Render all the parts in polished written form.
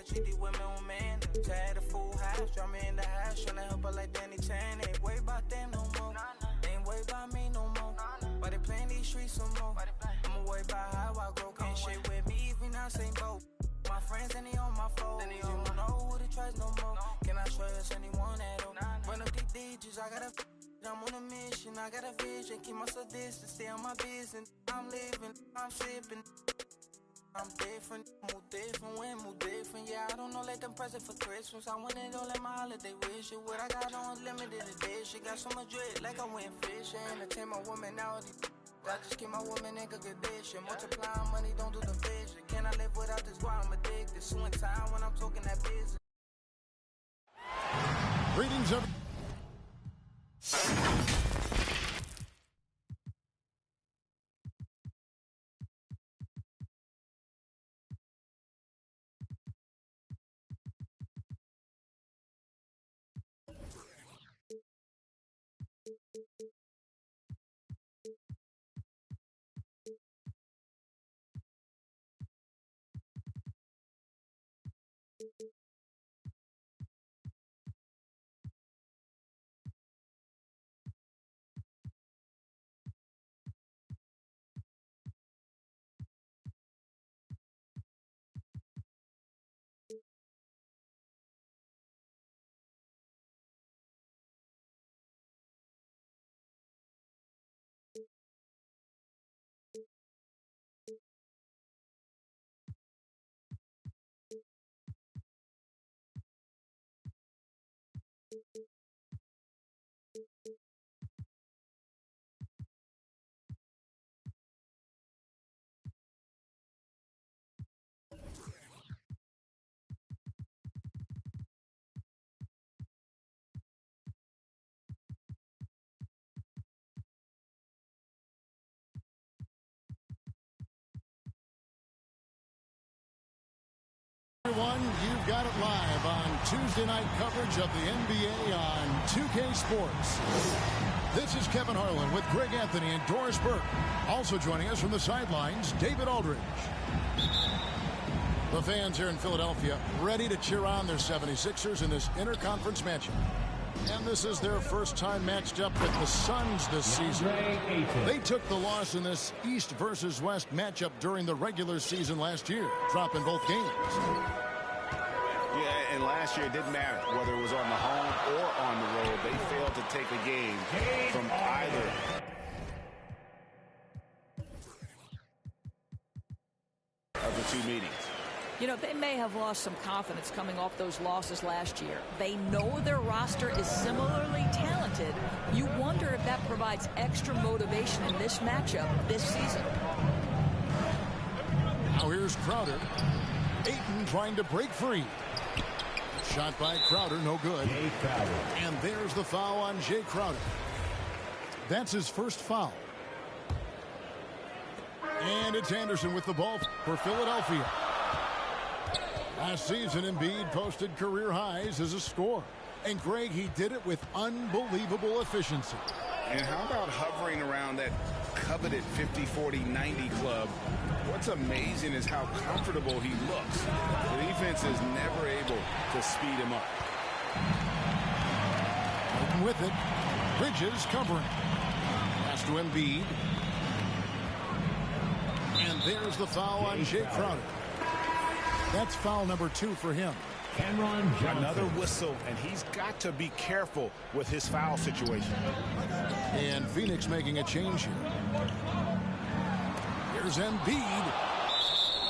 treat these women with man. Tag the full house, draw me in the house, tryna help her like Danny Chan. Ain't worry about them no more. Ain't worry about me no more. But they playing these streets some more. I'ma worry about how I grow. Can't shit with me if we not same boat. My friends and they on my phone. You don't know who to trust no more. Can I trust anyone at all? Run up these digits, I gotta. I'm on a mission, I got a vision. Keep myself distant, stay on my business. I'm living, I'm sipping. I'm different, move different, move different. Yeah, I don't know, let them present for Christmas. I want it all like my holiday wish. What I got on limited edition. Got so much dread, like I went fishing. Entertain my woman now. I just keep my woman in good condition. Multiplying money, don't do the vision. Can I live without this? Why I'm addicted. Suing time when I'm talking that business. Greetings, everyone. Everyone, you've got it live on Tuesday night coverage of the NBA on 2K Sports. This is Kevin Harlan with Greg Anthony and Doris Burke. Also joining us from the sidelines, David Aldridge. The fans here in Philadelphia ready to cheer on their 76ers in this interconference matchup. And this is their first time matched up with the Suns this season. They took the loss in this East versus West matchup during the regular season last year, dropping both games. Yeah, and last year it didn't matter whether it was on the home or on the road. They failed to take a game from either. Of the two meetings. You know, they may have lost some confidence coming off those losses last year. They know their roster is similarly talented. You wonder if that provides extra motivation in this matchup this season. Now here's Crowder. Ayton trying to break free. Shot by Crowder, no good. And there's the foul on Jay Crowder. That's his first foul. And it's Anderson with the ball for Philadelphia. Last season, Embiid posted career highs as a scorer. And, Greg, he did it with unbelievable efficiency. And how about hovering around that coveted 50-40-90 club? What's amazing is how comfortable he looks. The defense is never able to speed him up. And with it, Bridges covering. Pass to Embiid. And there's the foul on Jay Crowder. That's foul number 2 for him. Another whistle, and he's got to be careful with his foul situation. And Phoenix making a change here. Here's Embiid.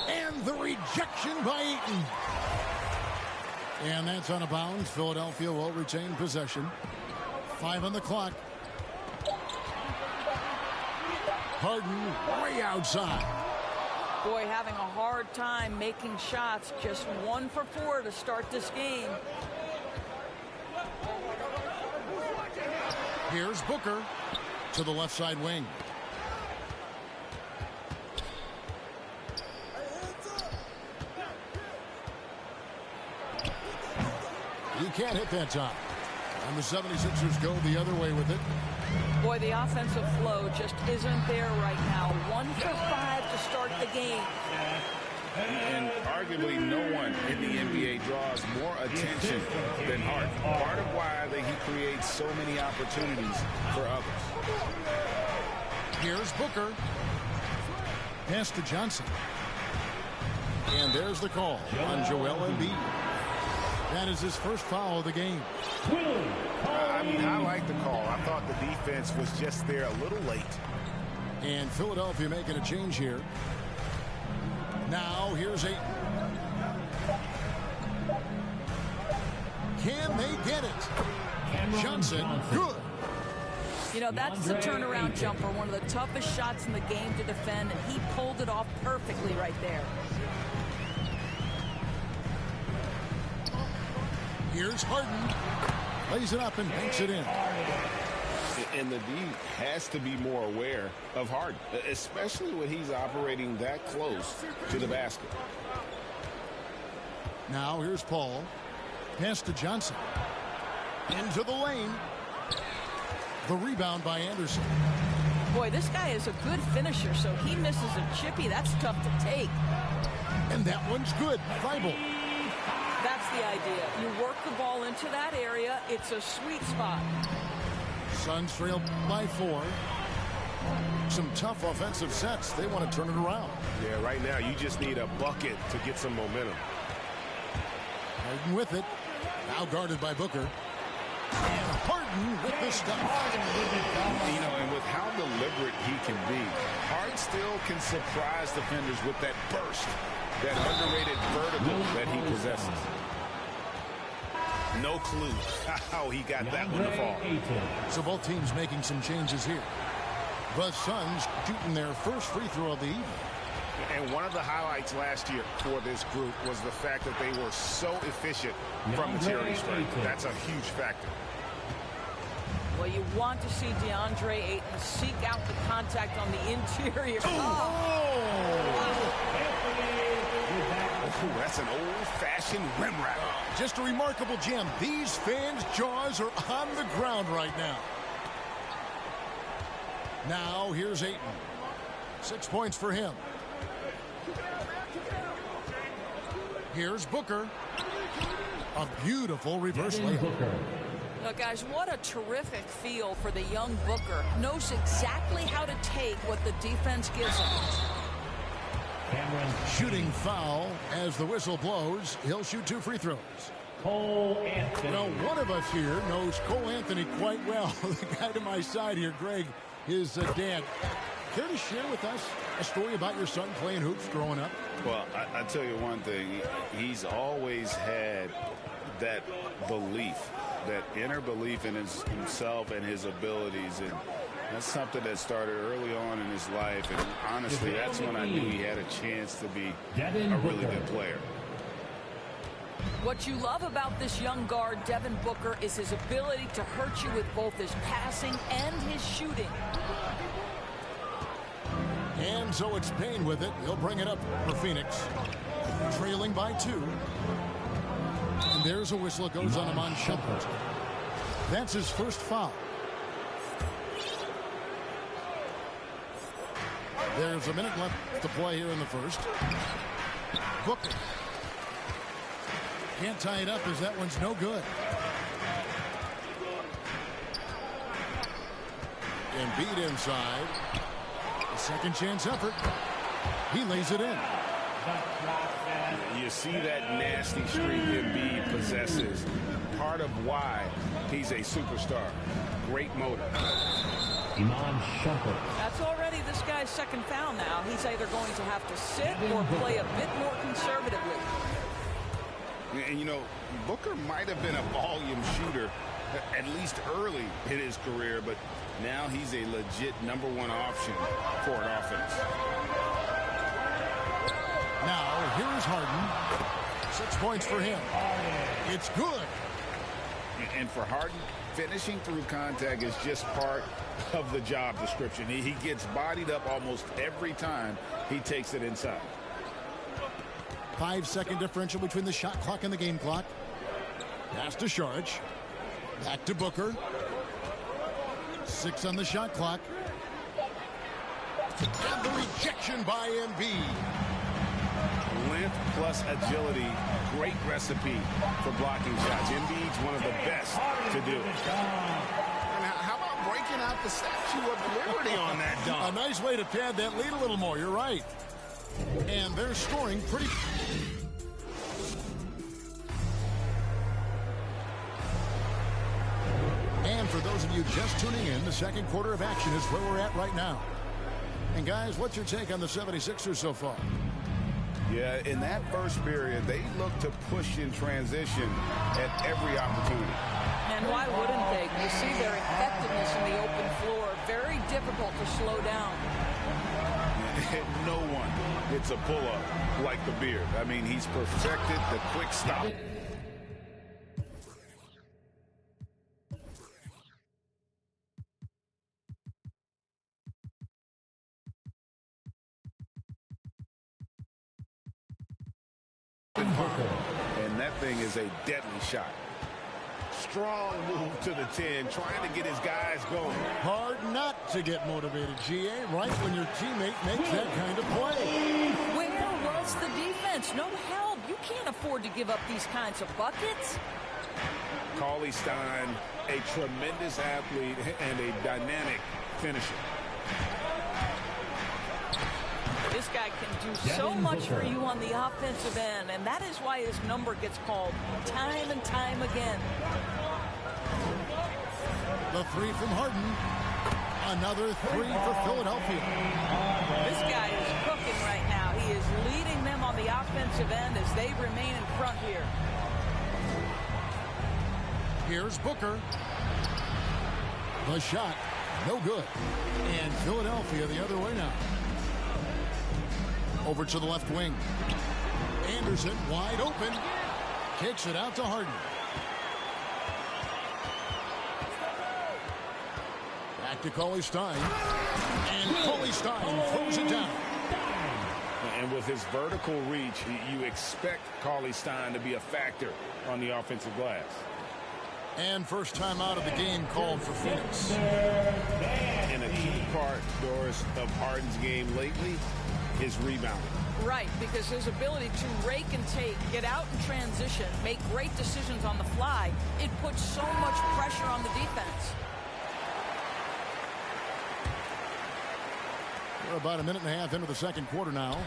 And the rejection by Ayton. And that's on a bounce. Philadelphia will retain possession. 5 on the clock. Harden way outside. Boy, having a hard time making shots. Just 1 for 4 to start this game. Here's Booker to the left side wing. He can't hit that time. And the 76ers go the other way with it. Boy, the offensive flow just isn't there right now. 1 for 5 to start the game. And arguably no one in the NBA draws more attention than Harden. Part of why he creates so many opportunities for others. Here's Booker. Pass to Johnson. And there's the call on Joel Embiid. That is his first foul of the game. I like the call. I thought the defense was just there a little late. And Philadelphia making a change here. Now here's Ayton. Can they get it? Johnson, good. You know, that's the turnaround jumper, one of the toughest shots in the game to defend, and he pulled it off perfectly right there. Here's Harden. Lays it up and banks it in. And the D has to be more aware of Harden, especially when he's operating that close to the basket. Now here's Paul. Pass to Johnson. Into the lane. The rebound by Anderson. Boy, this guy is a good finisher, so he misses a chippy. That's tough to take. And that one's good. Thibault. That's the idea. You work the ball into that area. It's a sweet spot. Suns trail by 4. Some tough offensive sets. They want to turn it around. Yeah, right now you just need a bucket to get some momentum. Harden with it. Now guarded by Booker. And Harden with the stop. You know, and with how deliberate he can be, Harden still can surprise defenders with that burst, that underrated vertical that he possesses. No clue how he got that one to fall. So both teams making some changes here. The Suns shooting their first free throw of the evening. And one of the highlights last year for this group was the fact that they were so efficient from the charity stripe. That's a huge factor. Well, you want to see DeAndre Ayton seek out the contact on the interior. That's an old-fashioned rim wrap. Just a remarkable gem. These fans' jaws are on the ground right now. Now here's Ayton. 6 points for him. Here's Booker. A beautiful reverse layup. Look, guys, what a terrific feel for the young Booker. Knows exactly how to take what the defense gives him. Shooting foul as the whistle blows. He'll shoot 2 free throws. Cole Anthony. Now, one of us here knows Cole Anthony quite well. The guy to my side here, Greg, is dad. Care to share with us a story about your son playing hoops growing up? Well, I tell you one thing. He's always had that belief, that inner belief in himself and his abilities. And that's something that started early on in his life. And honestly, that's when I knew he had a chance to be a really good player. What you love about this young guard, Devin Booker, is his ability to hurt you with both his passing and his shooting. And so it's Payne with it. He'll bring it up for Phoenix. Trailing by 2. And there's a whistle. It goes on Iman Shumpert. That's his first foul. There's a minute left to play here in the first. Booker. Can't tie it up as that one's no good. Embiid inside. A second chance effort. He lays it in. You see that nasty streak Embiid possesses. Part of why he's a superstar. Great motor. Iman Shumpert. That's already this guy's second foul now. He's either going to have to sit or play a bit more conservatively. And, you know, Booker might have been a volume shooter, at least early in his career, but now he's a legit #1 option for an offense. Now, here is Harden. 6 points for him. It's good. And for Harden, finishing through contact is just part of the job description. He gets bodied up almost every time he takes it inside. 5-second differential between the shot clock and the game clock. Pass to Saric. Back to Booker. 6 on the shot clock. And the rejection by Embiid. Length plus agility, great recipe for blocking shots. Embiid's one of the best to do it. And how about breaking out the Statue of Liberty on that dunk? A nice way to pad that lead a little more. You're right. And they're scoring pretty... And for those of you just tuning in, the second quarter of action is where we're at right now. And guys, what's your take on the 76ers so far? Yeah, in that first period, they looked to push in transition at every opportunity. And why wouldn't they? You see their effectiveness in the open floor. Very difficult to slow down. No one hits a pull-up like the Beard. I mean, he's perfected the quick stop. And that thing is a deadly shot. Strong move to the 10, trying to get his guys going. Hard not to get motivated, GA, right when your teammate makes that kind of play. Where was the defense? No help. You can't afford to give up these kinds of buckets. Cauley-Stein, a tremendous athlete and a dynamic finisher. This guy can do so much for you on the offensive end, and that is why his number gets called time and time again. The three from Harden. Another three for Philadelphia. This guy is cooking right now. He is leading them on the offensive end as they remain in front here. Here's Booker. The shot, no good. And Philadelphia the other way now. Over to the left wing. Anderson wide open. Kicks it out to Harden. Back to Cauley-Stein. And Cauley-Stein throws it down. And with his vertical reach, you expect Cauley-Stein to be a factor on the offensive glass. And first time out of the game called for Phoenix. And a key part, Doris, of Harden's game lately is rebounding. Right, because his ability to rake and take, get out in transition, make great decisions on the fly, it puts so much pressure on the defense. We're about a minute and a half into the second quarter now.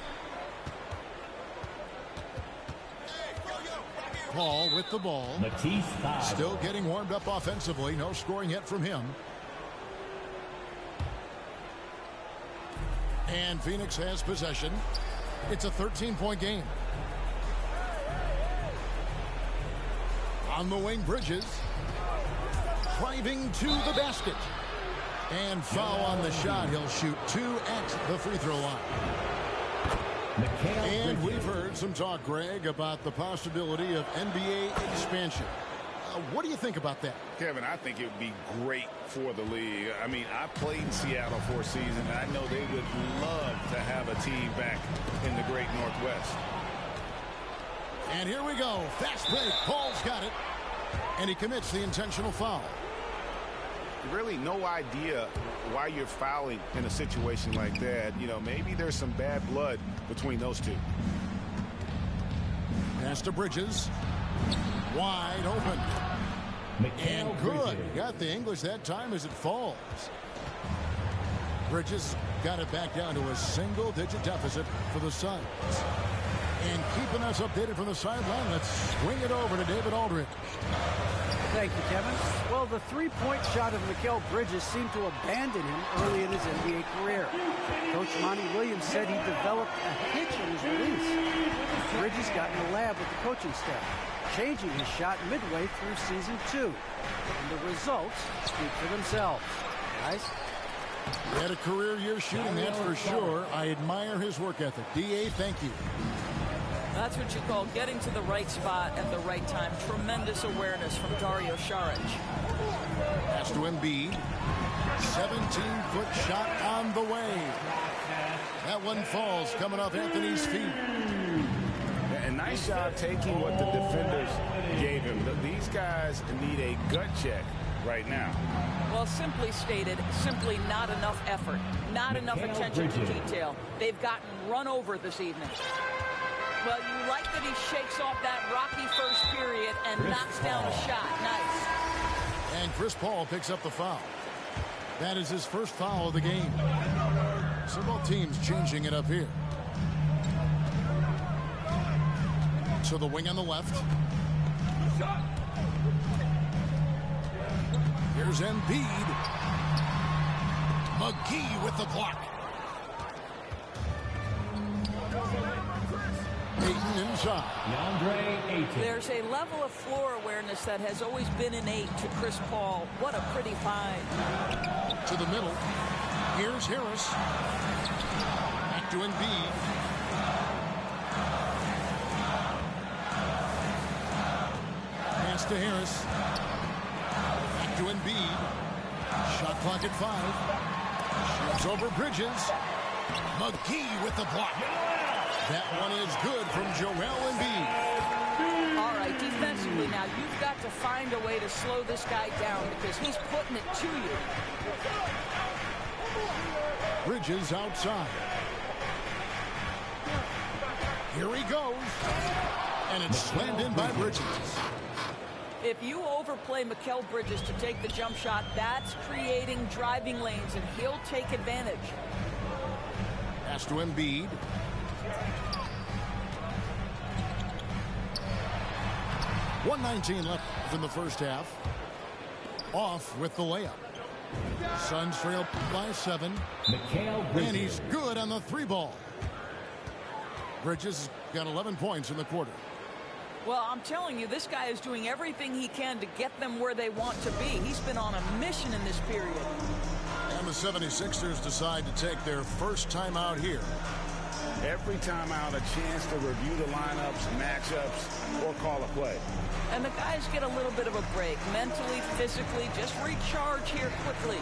Paul with the ball. Still getting warmed up offensively. No scoring yet from him. And Phoenix has possession. It's a 13-point game. On the wing, Bridges. Driving to the basket. And foul on the shot. He'll shoot 2 at the free throw line. And we've heard some talk, Greg, about the possibility of NBA expansion. What do you think about that? Kevin, I think it would be great for the league. I mean, I played in Seattle for a season, and I know they would love to have a team back in the great Northwest. And here we go. Fast break. Paul's got it. And he commits the intentional foul. Really no idea why you're fouling in a situation like that. You know, maybe there's some bad blood between those two. Pass to Bridges. Wide open. And good. Got the English that time as it falls. Bridges got it back down to a single-digit deficit for the Suns. And keeping us updated from the sideline, let's swing it over to David Aldridge. Thank you, Kevin. Well, the three-point shot of Mikal Bridges seemed to abandon him early in his NBA career. Coach Monty Williams said he developed a hitch in his release. Bridges got in the lab with the coaching staff, changing his shot midway through season 2. And the results speak for themselves. Guys? He had a career year shooting, that's for sure. I admire his work ethic. D.A., thank you. That's what you call getting to the right spot at the right time. Tremendous awareness from Dario Saric. Pass to Embiid. 17-foot shot on the way. That one falls coming off Anthony's feet. And nice job taking what the defenders gave him. These guys need a gut check right now. Well, simply stated, simply not enough effort. Not enough attention to detail. They've gotten run over this evening. Well, you like that he shakes off that rocky first period and knocks down a shot. Nice. And Chris Paul picks up the foul. That is his first foul of the game. So both teams changing it up here. To the wing on the left. Here's Embiid. McGee with the block. Ayton inside. DeAndre Ayton. There's a level of floor awareness that has always been innate to Chris Paul. What a pretty find. To the middle. Here's Harris. Back to Embiid. Pass to Harris. Back to Embiid. Shot clock at 5. Shoots over Bridges. McGee with the block. That one is good from Joel Embiid. All right, defensively now, you've got to find a way to slow this guy down because he's putting it to you. Bridges outside. Here he goes. And it's slammed in by Bridges. If you overplay Mikal Bridges to take the jump shot, that's creating driving lanes, and he'll take advantage. Pass to Embiid. .119 left in the first half. Off with the layup. Suns trail by 7. Mikal Bridges. And he's good on the 3-ball. Bridges got 11 points in the quarter. Well, I'm telling you, this guy is doing everything he can to get them where they want to be. He's been on a mission in this period. And the 76ers decide to take their first timeout here. Every timeout, a chance to review the lineups, matchups, or call a play. And the guys get a little bit of a break, mentally, physically, just recharge here quickly.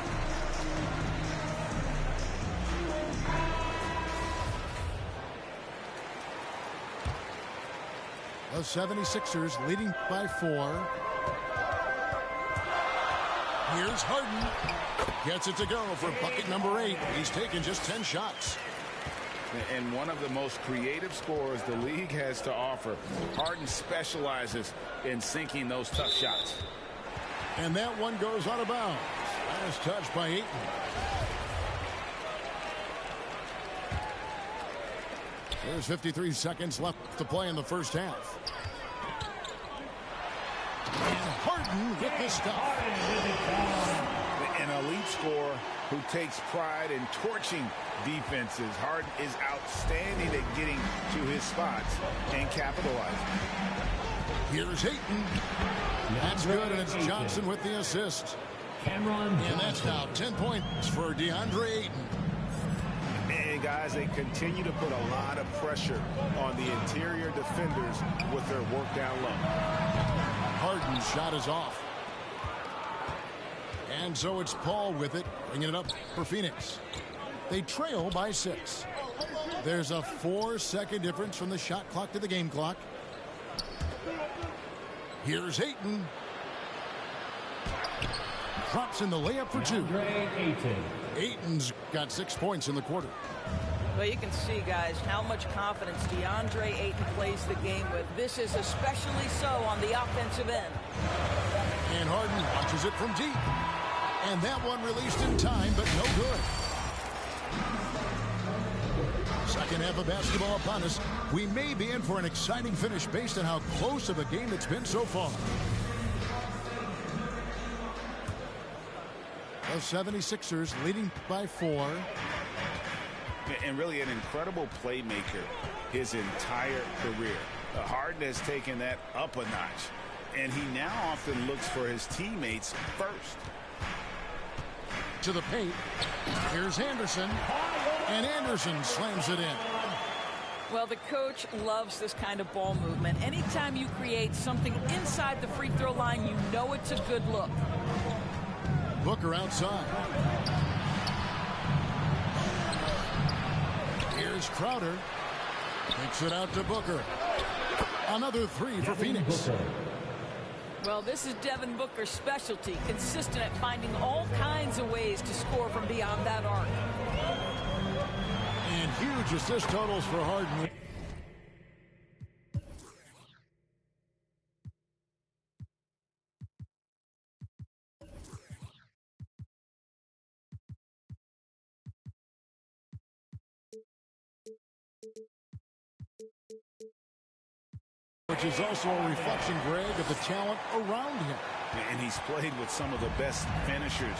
The 76ers leading by 4. Here's Harden. Gets it to go for bucket number 8. He's taken just 10 shots. And one of the most creative scorers the league has to offer. Harden specializes in sinking those tough shots. And that one goes out of bounds. Nice touch by Ayton. There's 53 seconds left to play in the first half. And Harden with the stuff. An elite scorer who takes pride in torching defenses. Harden is outstanding at getting to his spots and capitalizing. Here's Ayton. That's good, and it's Johnson with the assist. Cameron Johnson. And that's now 10 points for DeAndre Ayton. And guys, they continue to put a lot of pressure on the interior defenders with their work down low. Harden's shot is off. And so it's Paul with it, bringing it up for Phoenix. They trail by 6. There's a 4-second difference from the shot clock to the game clock. Here's Ayton. Drops in the layup for 2. Ayton's got 6 points in the quarter. Well, you can see, guys, how much confidence DeAndre Ayton plays the game with. This is especially so on the offensive end. And Harden launches it from deep. And that one released in time, but no good. Second half of basketball upon us. We may be in for an exciting finish based on how close of a game it's been so far. The 76ers leading by 4. And really an incredible playmaker his entire career. Harden has taken that up a notch. And he now often looks for his teammates first. To the paint. Here's Anderson. And Anderson slams it in. Well, the coach loves this kind of ball movement. Anytime you create something inside the free throw line, you know it's a good look. Booker outside. Here's Crowder. Takes it out to Booker. Another 3 for Phoenix. Well, this is Devin Booker's specialty, consistent at finding all kinds of ways to score from beyond that arc. And huge assist totals for Harden. Which is also a reflection, Greg, of the talent around him. And he's played with some of the best finishers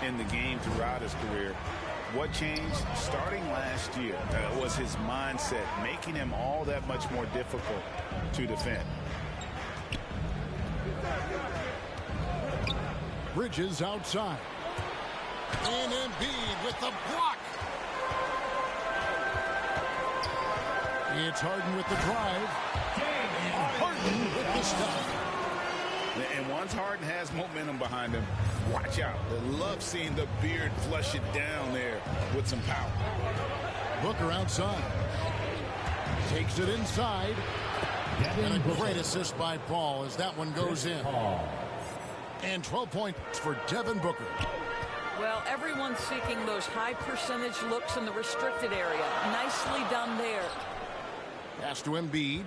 in the game throughout his career. What changed starting last year was his mindset, making him all that much more difficult to defend. Bridges outside. And Embiid with the block. It's Harden with the drive. And Harden with the stop. And once Harden has momentum behind him, watch out. They love seeing the beard flush it down there with some power. Booker outside. Takes it inside. And a great assist by Paul as that one goes in. And 12 points for Devin Booker. Well, everyone's seeking those high percentage looks in the restricted area. Nicely done there. Pass to Embiid.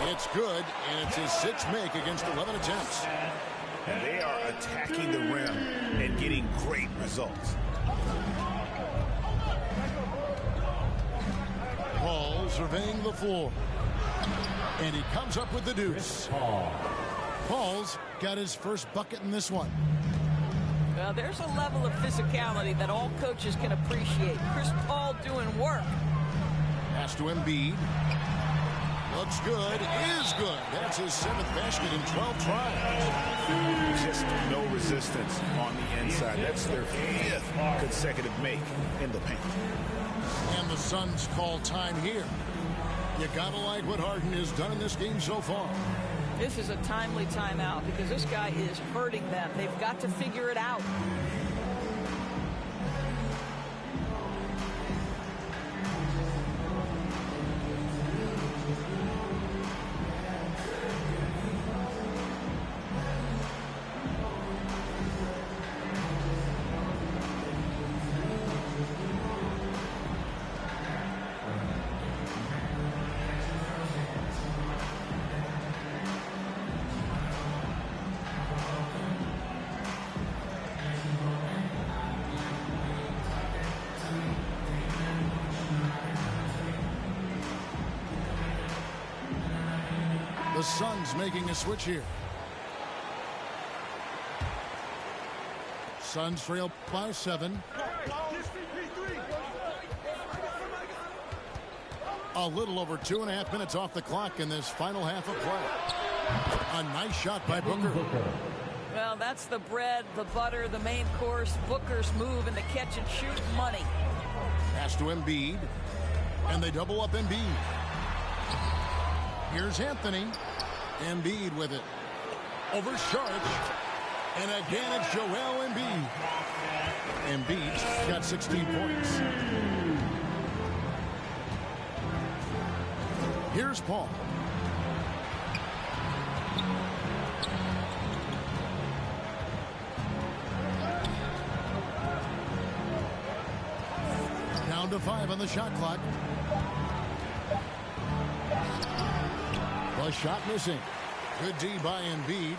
It's good, and it's his sixth make against 11 attempts. And they are attacking the rim and getting great results. Paul surveying the floor. And he comes up with the deuce. Paul's got his first bucket in this one. Well, there's a level of physicality that all coaches can appreciate. Chris Paul doing work. Pass to Embiid. Looks good, is good. That's his 7th basket in 12 tries. Just no resistance on the inside. That's their 5th consecutive make in the paint. And the Suns call time here. You gotta like what Harden has done in this game so far. This is a timely timeout because this guy is hurting them. They've got to figure it out. The Suns making a switch here. Suns trail by 7. A little over 2.5 minutes off the clock in this final half of play. A nice shot by Booker. Well, that's the bread, the butter, the main course. Booker's move in the catch and shoot money. Pass to Embiid. And they double up Embiid. Here's Anthony. Embiid with it. Over Sharp. And again, it's Joel Embiid. Embiid's got 16 points. Here's Paul. Down to 5 on the shot clock. The shot missing. Good D by Embiid.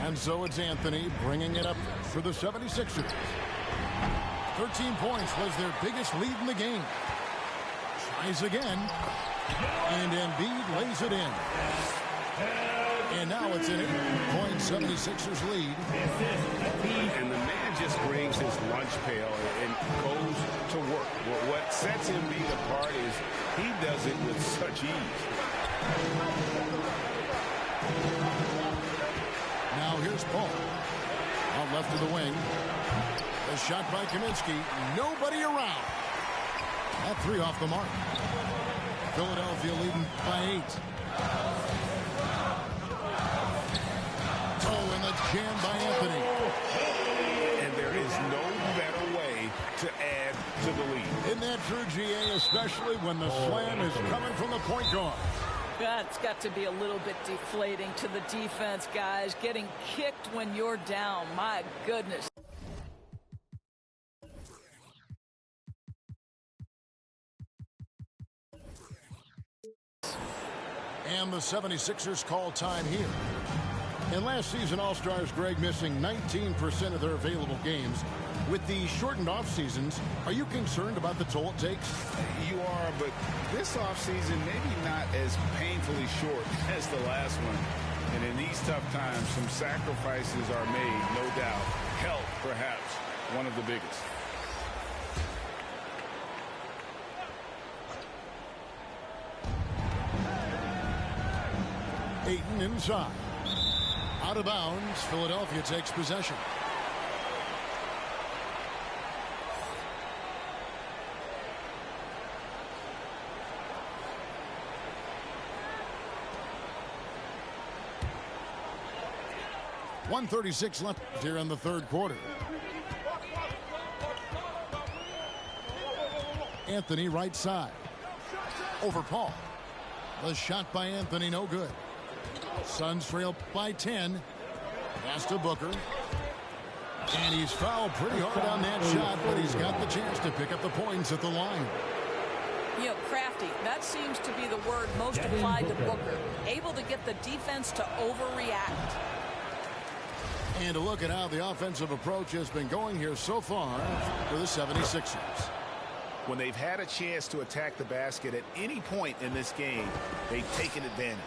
And so it's Anthony bringing it up for the 76ers. 13 points was their biggest lead in the game. Tries again. And Embiid lays it in. And now it's an 8-point 76ers lead. And the man just brings his lunch pail and goes to work. What sets Embiid apart is he does it with such ease. Now here's Paul. Out left to the wing. A shot by Kaminsky. Nobody around. That 3 off the mark. Philadelphia leading by 8. Oh, and the jam by Anthony. And there is no better way to add to the lead. Isn't that true, GA, especially when the slam is coming from the point guard? That's got to be a little bit deflating to the defense, guys. Getting kicked when you're down. My goodness. And the 76ers call time here. And last season, All-Stars, Greg, missing 19% of their available games. With the shortened off seasons, are you concerned about the toll it takes? You are, but this offseason maybe not as painfully short as the last one. And in these tough times, some sacrifices are made, no doubt. Health, perhaps, one of the biggest. Ayton inside. Out of bounds, Philadelphia takes possession. .136 left here in the third quarter. Anthony right side. Over Paul. The shot by Anthony, no good. Suns trail by 10. Pass to Booker. And he's fouled pretty hard on that shot, but he's got the chance to pick up the points at the line. You know, crafty, that seems to be the word most applied to Booker. Able to get the defense to overreact. And to look at how the offensive approach has been going here so far for the 76ers. When they've had a chance to attack the basket at any point in this game, they've taken advantage.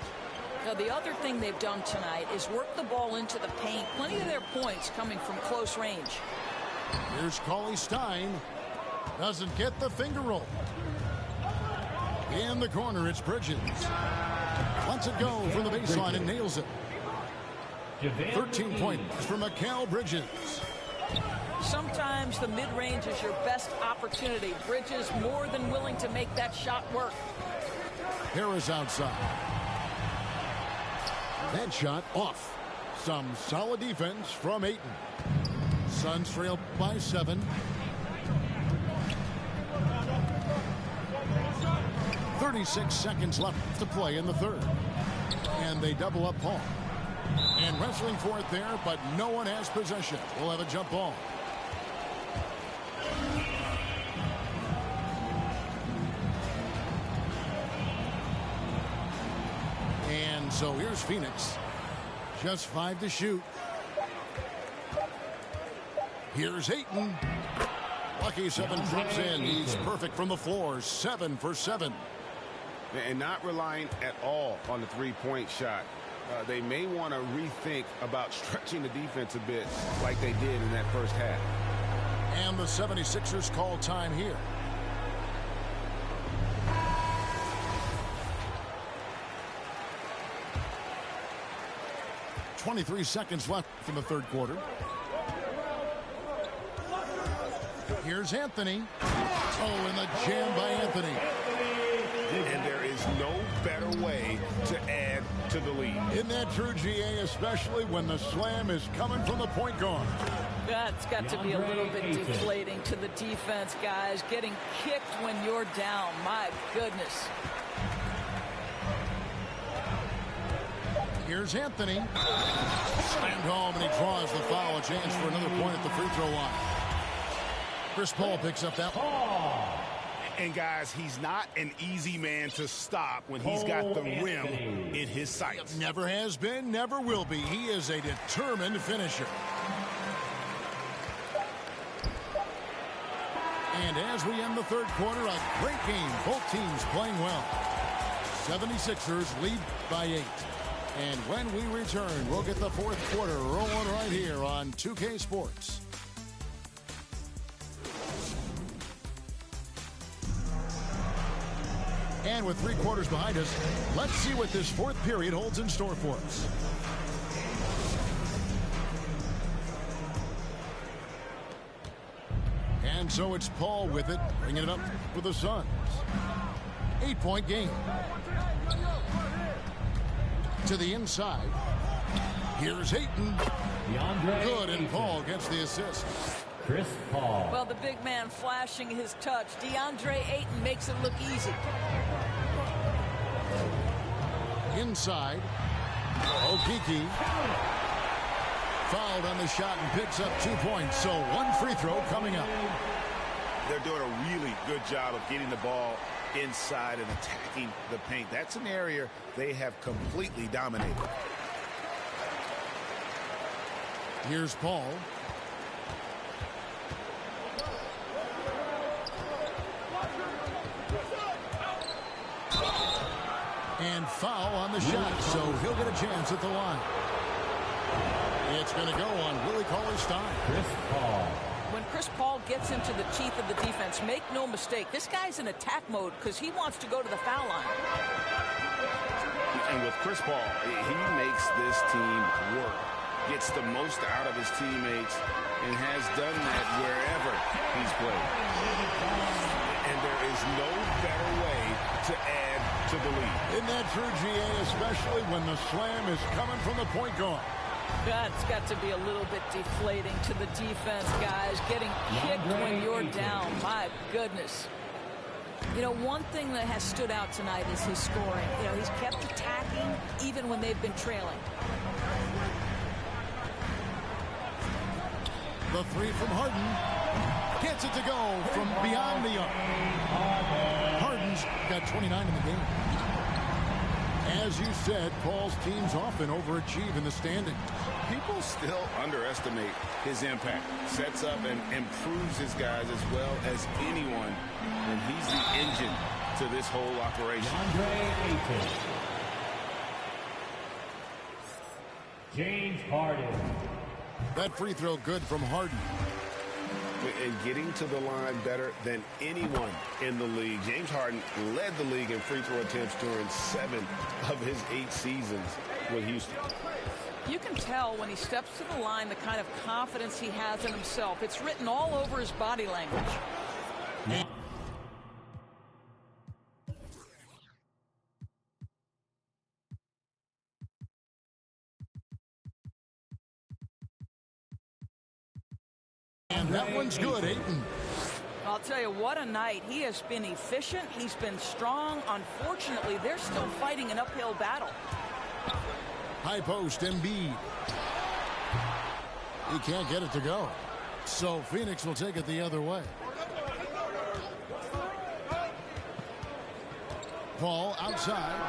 Now, the other thing they've done tonight is work the ball into the paint. Plenty of their points coming from close range. Here's Cauley Stein. Doesn't get the finger roll. In the corner, it's Bridges. Lets it go from the baseline and nails it. 13 points for Mikal Bridges. Sometimes the mid-range is your best opportunity. Bridges more than willing to make that shot work. Harris outside. That shot off. Some solid defense from Ayton. Suns trail by 7. .36 seconds left to play in the third. And they double up Paul. And wrestling for it there, but no one has possession. We'll have a jump ball. And so here's Phoenix. Just 5 to shoot. Here's Ayton. Lucky 7 drops in. He's perfect from the floor. 7 for 7. And not relying at all on the three-point shot. They may want to rethink about stretching the defense a bit like they did in that first half. And the 76ers call time here. .23 seconds left in the third quarter. Here's Anthony. Oh, and the jam by Anthony. And there is no better way to add to the lead. Isn't that true, GA, especially when the slam is coming from the point guard? That's got to be a little bit deflating to the defense, guys. Getting kicked when you're down. My goodness. Here's Anthony. Slammed home, and he draws the foul. A chance for another point at the free throw line. Chris Paul picks up that one. And, guys, he's not an easy man to stop when he's got the rim in his sights. Never has been, never will be. He is a determined finisher. And as we end the third quarter, a great game. Both teams playing well. 76ers lead by 8. And when we return, we'll get the fourth quarter rolling right here on 2K Sports. And with 3 quarters behind us, let's see what this fourth period holds in store for us. And so it's Paul with it, bringing it up for the Suns. 8-point game. To the inside. Here's Ayton. Good, and Paul gets the assist. Chris Paul. Well, the big man flashing his touch. DeAndre Ayton makes it look easy. Inside. Okeke. Fouled on the shot and picks up 2 points. So 1 free throw coming up. They're doing a really good job of getting the ball inside and attacking the paint. That's an area they have completely dominated. Here's Paul. And foul on the shot, so he'll get a chance at the line. It's going to go on Willie Cauley-Stein. Chris Paul. When Chris Paul gets into the teeth of the defense, make no mistake, this guy's in attack mode because he wants to go to the foul line. And with Chris Paul, he makes this team work, gets the most out of his teammates, and has done that wherever he's played. And there is no better way to add to the lead. Isn't that true, GA, especially when the slam is coming from the point guard? That's got to be a little bit deflating to the defense, guys. Getting kicked when you're down. My goodness. You know, one thing that has stood out tonight is his scoring. You know, he's kept attacking even when they've been trailing. The three from Harden. Gets it to go from beyond the arc. Harden's got 29 in the game. As you said, Paul's teams often overachieve in the standings. People still underestimate his impact. Sets up and improves his guys as well as anyone. And he's the engine to this whole operation. DeAndre Ayton. James Harden. That free throw good from Harden. And getting to the line better than anyone in the league. James Harden led the league in free throw attempts during 7 of his 8 seasons with Houston. You can tell when he steps to the line the kind of confidence he has in himself. It's written all over his body language. And that one's good, Ayton. I'll tell you, what a night. He has been efficient. He's been strong. Unfortunately, they're still fighting an uphill battle. High post, Embiid. He can't get it to go. So Phoenix will take it the other way. Paul outside.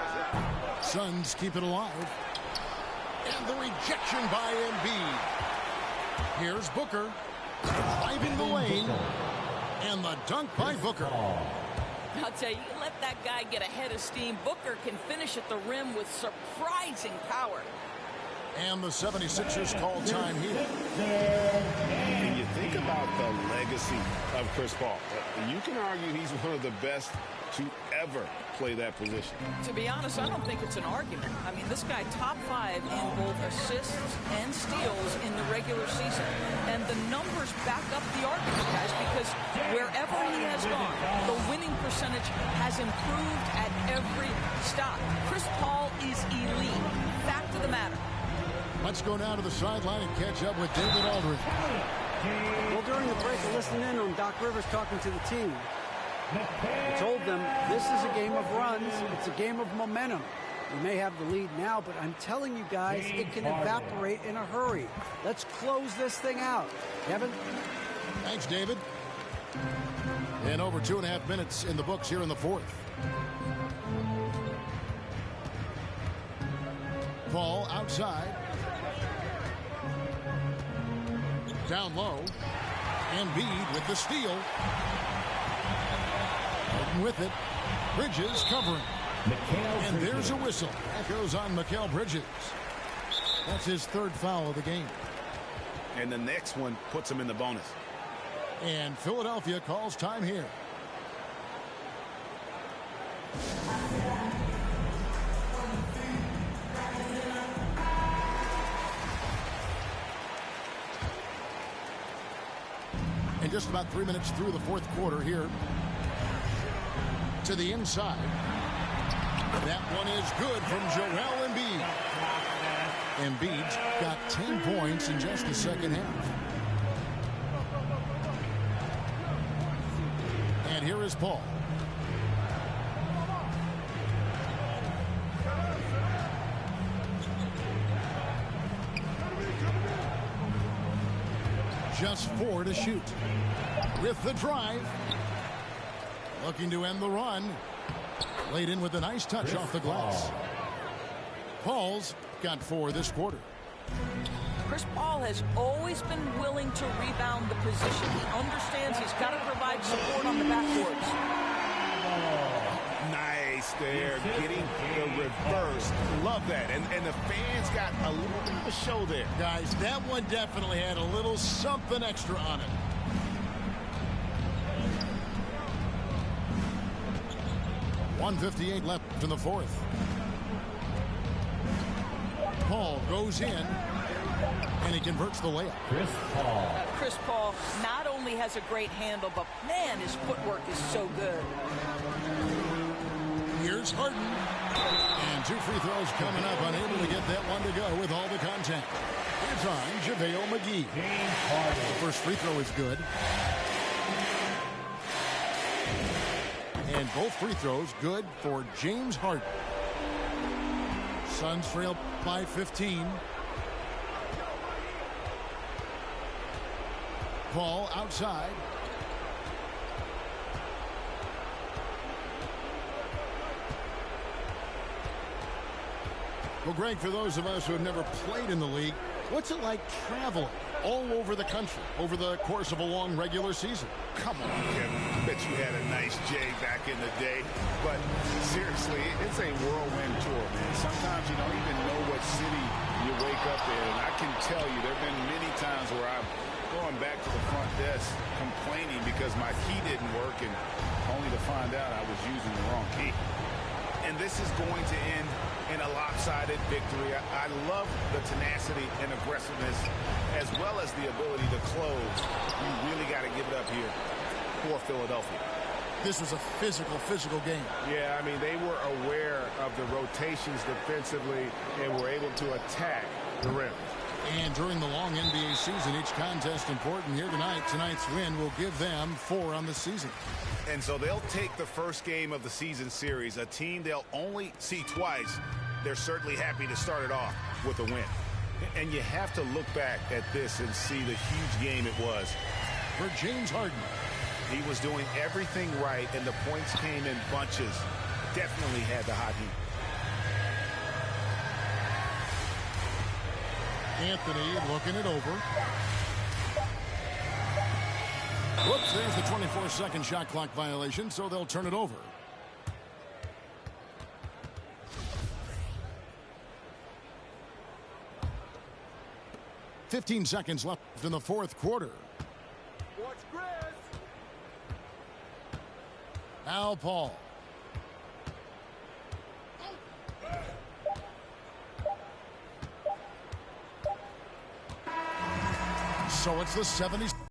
Suns keep it alive. And the rejection by Embiid. Here's Booker. Driving the lane. And the dunk by Booker. I'll tell you, you let that guy get ahead of steam. Booker can finish at the rim with surprising power. And the 76ers call time here. And you think about the legacy of Chris Paul. You can argue he's one of the best to ever play that position. To be honest, I don't think it's an argument. I mean, this guy top 5 in both assists and steals in the regular season. And the numbers back up the argument, guys, because wherever he has gone, the winning percentage has improved at every stop. Chris Paul is elite. Fact of the matter. Let's go down to the sideline and catch up with David Aldridge. Well, during the break, I listened in on Doc Rivers talking to the team. I told them this is a game of runs. It's a game of momentum. You may have the lead now, but I'm telling you guys, it can evaporate in a hurry. Let's close this thing out. Kevin? Thanks, David. And over 2.5 minutes in the books here in the fourth. Paul outside. Down low. Embiid with the steal. With it. Bridges covering. And there's a whistle. That goes on Mikal Bridges. That's his 3rd foul of the game. And the next one puts him in the bonus. And Philadelphia calls time here. And just about 3 minutes through the fourth quarter here. To the inside. That one is good from Joel Embiid. Embiid's got 10 points in just the second half. And here is Paul. Just 4 to shoot. With the drive. Looking to end the run. Laid in with a nice touch off the glass. Paul's got 4 this quarter. Chris Paul has always been willing to rebound the position. He understands he's got to provide support on the backboards. Nice there, getting the reverse. Love that. And the fans got a little bit of a show there. Guys, that one definitely had a little something extra on it. .158 left in the fourth. Paul goes in, and he converts the layup. Chris Paul not only has a great handle, but man, his footwork is so good. Here's Harden. And 2 free throws coming up, unable to get that one to go with all the contact. It's on JaVale McGee. The first free throw is good. And both free throws good for James Harden. Suns trail by 15. Paul outside. Well, Greg, for those of us who have never played in the league, what's it like traveling all over the country over the course of a long regular season? Come on, Kevin. I bet you had a nice J back in the day. But seriously, it's a whirlwind tour, man. Sometimes you don't even know what city you wake up in. And I can tell you there have been many times where I'm going back to the front desk complaining because my key didn't work, and only to find out I was using the wrong key. And this is going to end in a lopsided victory. I love the tenacity and aggressiveness as well as the ability to close. You really got to give it up here for Philadelphia. This was a physical game. Yeah, I mean, they were aware of the rotations defensively and were able to attack the rim. And during the long NBA season, each contest important here tonight. Tonight's win will give them 4 on the season. And so they'll take the first game of the season series, a team they'll only see twice. They're certainly happy to start it off with a win. And you have to look back at this and see the huge game it was. For James Harden. He was doing everything right, and the points came in bunches. Definitely had the hot heat. Anthony looking it over. Whoops, there's the 24-second shot clock violation, so they'll turn it over. "15 seconds left in the fourth quarter. Watch Chris. Now Paul. So it's the 70s.